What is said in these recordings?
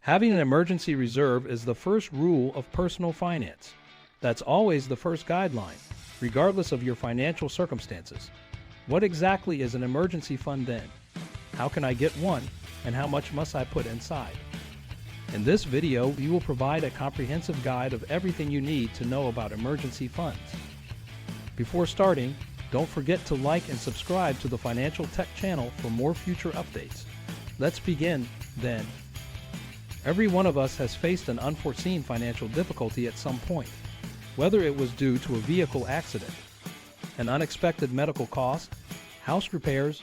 Having an emergency reserve is the first rule of personal finance. That's always the first guideline, regardless of your financial circumstances. What exactly is an emergency fund then? How can I get one, and how much must I put inside? In this video, we will provide a comprehensive guide of everything you need to know about emergency funds. Before starting, don't forget to like and subscribe to the Financial Tech channel for more future updates. Let's begin, then. Every one of us has faced an unforeseen financial difficulty at some point, whether it was due to a vehicle accident, an unexpected medical cost, house repairs,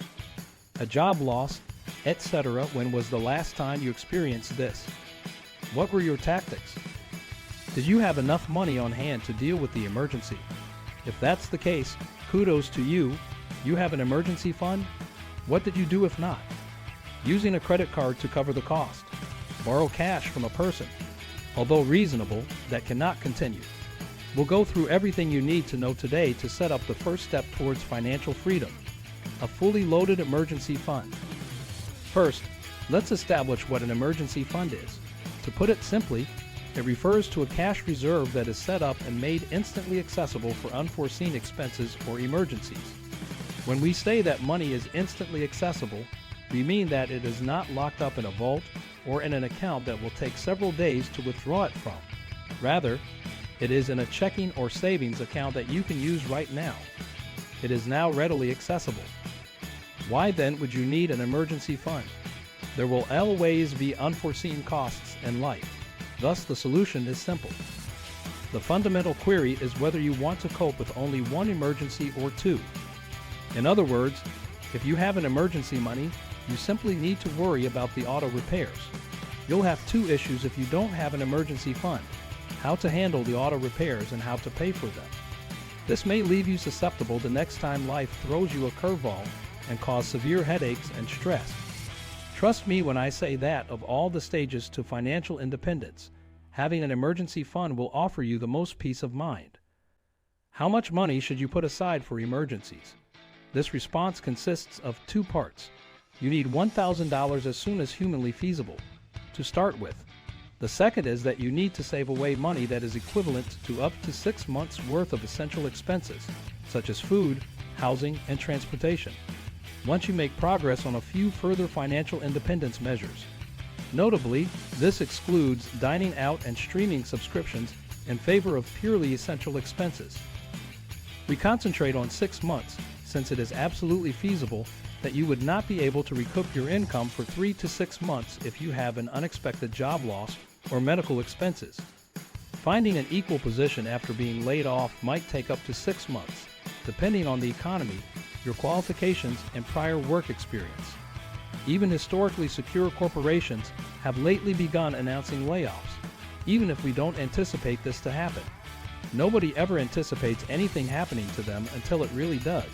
a job loss, etc. When was the last time you experienced this? What were your tactics? Did you have enough money on hand to deal with the emergency? If that's the case, kudos to you. You have an emergency fund? What did you do if not? Using a credit card to cover the cost. Borrow cash from a person, although reasonable, that cannot continue. We'll go through everything you need to know today to set up the first step towards financial freedom, a fully loaded emergency fund. First, let's establish what an emergency fund is. To put it simply, it refers to a cash reserve that is set up and made instantly accessible for unforeseen expenses or emergencies. When we say that money is instantly accessible, we mean that it is not locked up in a vault or in an account that will take several days to withdraw it from. Rather, it is in a checking or savings account that you can use right now. It is now readily accessible. Why then would you need an emergency fund? There will always be unforeseen costs in life. Thus, the solution is simple. The fundamental query is whether you want to cope with only one emergency or two. In other words, if you have an emergency money, you simply need to worry about the auto repairs. You'll have two issues if you don't have an emergency fund: how to handle the auto repairs and how to pay for them. This may leave you susceptible the next time life throws you a curveball and cause severe headaches and stress. Trust me when I say that of all the stages to financial independence, having an emergency fund will offer you the most peace of mind. How much money should you put aside for emergencies? This response consists of two parts. You need $1,000 as soon as humanly feasible, to start with. The second is that you need to save away money that is equivalent to up to 6 months' worth of essential expenses, such as food, housing, and transportation, once you make progress on a few further financial independence measures. Notably, this excludes dining out and streaming subscriptions in favor of purely essential expenses. We concentrate on 6 months, since it is absolutely feasible that you would not be able to recoup your income for 3 to 6 months if you have an unexpected job loss or medical expenses. Finding an equal position after being laid off might take up to 6 months, depending on the economy, your qualifications, and prior work experience. Even historically secure corporations have lately begun announcing layoffs, even if we don't anticipate this to happen. Nobody ever anticipates anything happening to them until it really does.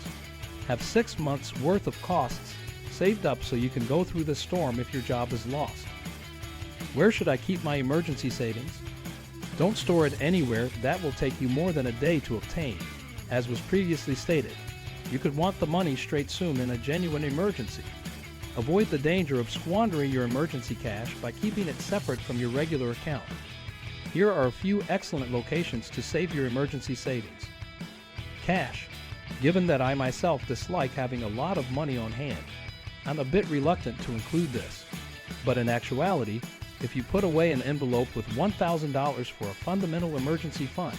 Have 6 months' worth of costs saved up so you can go through the storm if your job is lost. Where should I keep my emergency savings? Don't store it anywhere. That will take you more than a day to obtain. As was previously stated, you could want the money straight soon in a genuine emergency. Avoid the danger of squandering your emergency cash by keeping it separate from your regular account. Here are a few excellent locations to save your emergency savings. Cash. Given that I myself dislike having a lot of money on hand, I'm a bit reluctant to include this. But in actuality, if you put away an envelope with $1,000 for a fundamental emergency fund,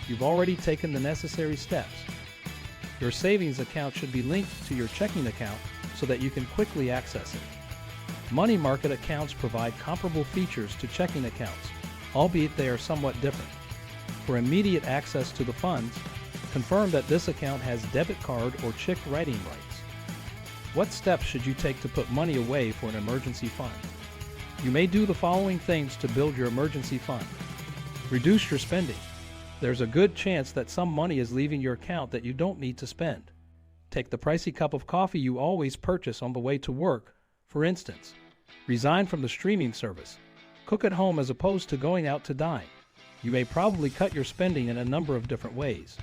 you've already taken the necessary steps. Your savings account should be linked to your checking account so that you can quickly access it. Money market accounts provide comparable features to checking accounts, albeit they are somewhat different. For immediate access to the funds, confirm that this account has debit card or check writing rights. What steps should you take to put money away for an emergency fund? You may do the following things to build your emergency fund. Reduce your spending. There's a good chance that some money is leaving your account that you don't need to spend. Take the pricey cup of coffee you always purchase on the way to work, for instance. Resign from the streaming service. Cook at home as opposed to going out to dine. You may probably cut your spending in a number of different ways.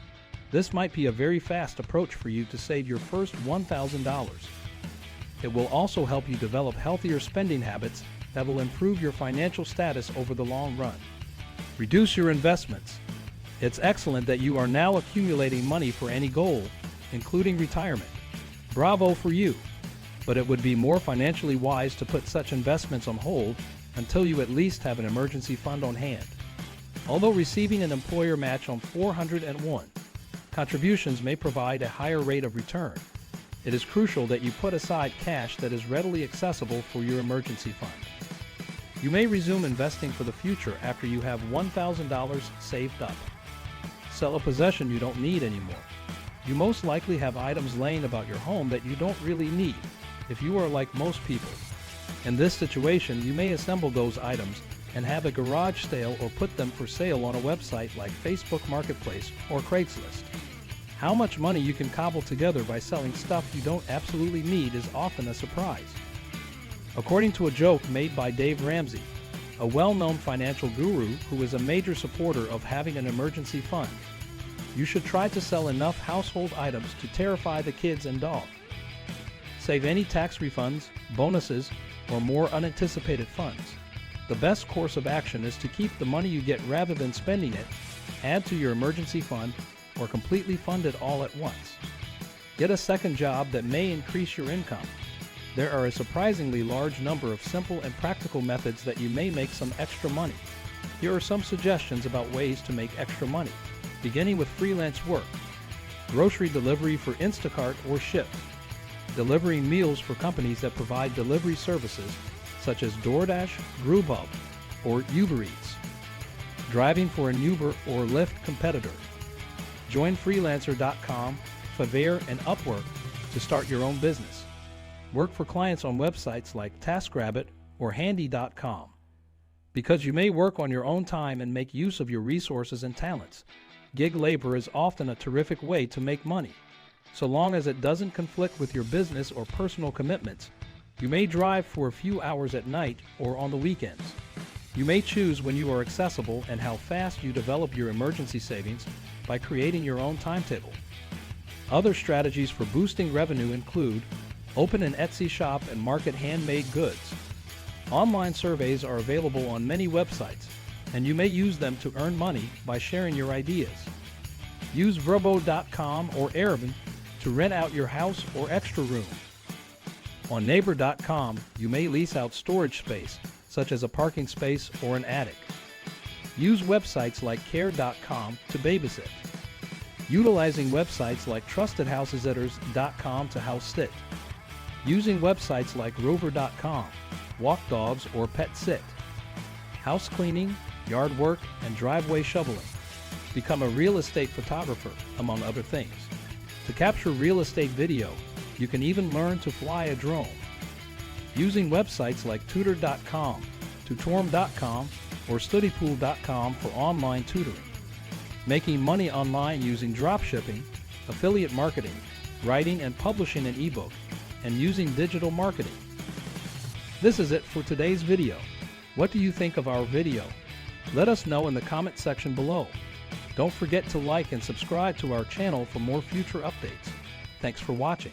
This might be a very fast approach for you to save your first $1,000. It will also help you develop healthier spending habits that will improve your financial status over the long run. Reduce your investments. It's excellent that you are now accumulating money for any goal, including retirement. Bravo for you! But it would be more financially wise to put such investments on hold until you at least have an emergency fund on hand. Although receiving an employer match on 401 contributions may provide a higher rate of return, it is crucial that you put aside cash that is readily accessible for your emergency fund. You may resume investing for the future after you have $1,000 saved up. Sell a possession you don't need anymore. You most likely have items laying about your home that you don't really need if you are like most people. In this situation, you may assemble those items and have a garage sale or put them for sale on a website like Facebook Marketplace or Craigslist. How much money you can cobble together by selling stuff you don't absolutely need is often a surprise. According to a joke made by Dave Ramsey, a well-known financial guru who is a major supporter of having an emergency fund, you should try to sell enough household items to terrify the kids and dog. Save any tax refunds, bonuses, or more unanticipated funds. The best course of action is to keep the money you get rather than spending it, add to your emergency fund, or completely fund it all at once. Get a second job that may increase your income. There are a surprisingly large number of simple and practical methods that you may make some extra money. Here are some suggestions about ways to make extra money, beginning with freelance work. Grocery delivery for Instacart or Shipt. Delivering meals for companies that provide delivery services such as DoorDash, Grubhub, or Uber Eats. Driving for an Uber or Lyft competitor. Join Freelancer.com, Fiverr, and Upwork to start your own business. Work for clients on websites like TaskRabbit or Handy.com. Because you may work on your own time and make use of your resources and talents, gig labor is often a terrific way to make money. So long as it doesn't conflict with your business or personal commitments, you may drive for a few hours at night or on the weekends. You may choose when you are accessible and how fast you develop your emergency savings by creating your own timetable. Other strategies for boosting revenue include open an Etsy shop and market handmade goods. Online surveys are available on many websites, and you may use them to earn money by sharing your ideas. Use Vrbo.com or Airbnb to rent out your house or extra room. On Neighbor.com, you may lease out storage space, such as a parking space or an attic. Use websites like Care.com to babysit. Utilizing websites like TrustedHouseSitters.com to house sit. Using websites like Rover.com, Walk Dogs, or Pet Sit. House cleaning, yard work, and driveway shoveling. Become a real estate photographer, among other things. To capture real estate video, you can even learn to fly a drone. Using websites like Tutor.com, Tutorm.com, or StudyPool.com for online tutoring. Making money online using dropshipping, affiliate marketing, writing and publishing an ebook, and using digital marketing. This is it for today's video. What do you think of our video? Let us know in the comment section below. Don't forget to like and subscribe to our channel for more future updates. Thanks for watching.